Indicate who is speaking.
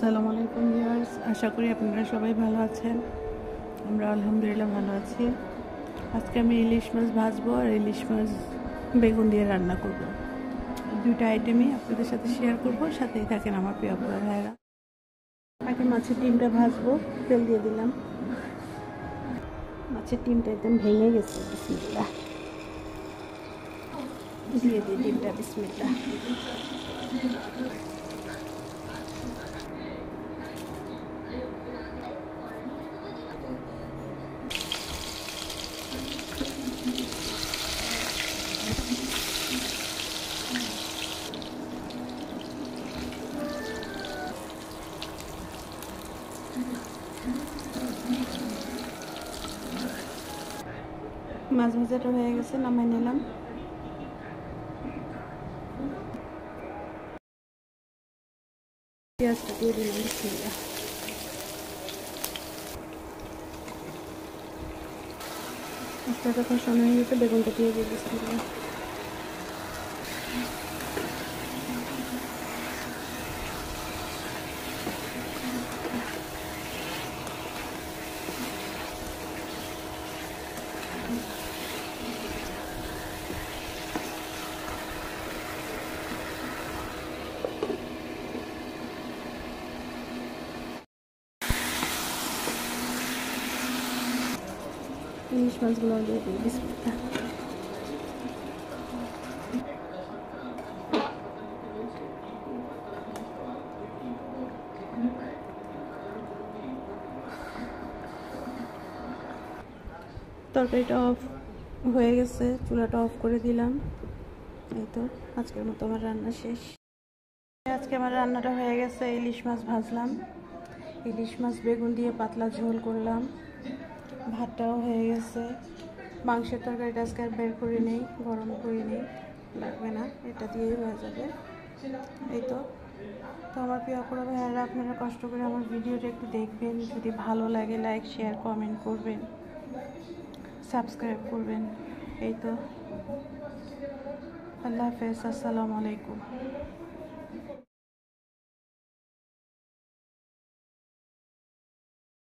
Speaker 1: আসসালামু আলাইকুম ভিউয়ার্স, আশা করি আপনারা সবাই ভালো আছেন। আমরা আলহামদুলিল্লাহ ভালো আছি। আজকে আমি ইলিশ মাছ ভাজবো আর ইলিশ মাছ বেগুন দিয়ে রান্না করব। দুইটা আইটেমই আপনাদের সাথে শেয়ার করব, সাথেই থাকেন আমার প্রিয় ভাইয়েরা। আগে মাছের ডিমটা ভাজবো, তেল দিয়ে দিলাম। মাছের ডিমটা একদম ভেঙে গেছে, বিসমিল্লাহ দিয়ে দিই ডিমটা, বিসমিল্লাহ। মাছ ভাজাটা হয়ে গেছে, নামাই নিলাম। পেঁয়াজটা দিয়ে দিলাম, বিসমিল্লাহ। মশলাটা কষানো হয়ে গেছে, বেগুনটা দিয়ে দিয়ে বিসমিল্লাহ। ইলিশ মাছগুলো দিয়ে দিই, বিসমিল্লাহ। তরকারিটা অফ হয়ে গেছে, চুলাটা অফ করে দিলাম। এই তো আজকের মতো আমার রান্না শেষ। আজকে আমার রান্নাটা হয়ে গেছে। ইলিশ মাছ ভাজলাম, ইলিশ মাছ বেগুন দিয়ে পাতলা ঝোল করলাম, ভাতটাও হয়ে গেছে। মাংসের তরকারিটা আজকে আর বের করে নেই, গরম করে নেই, লাগবে না, এটা দিয়েই হয়ে যাবে। এই তো আমার প্রিয় আপুরা ভাইয়ারা, আপনারা কষ্ট করে আমার ভিডিওটা একটু দেখবেন। যদি ভালো লাগে লাইক শেয়ার কমেন্ট করবেন, সাবস্ক্রাইব করবেন। এই তো, আল্লাহ হাফেজ, আসসালামু আলাইকুম।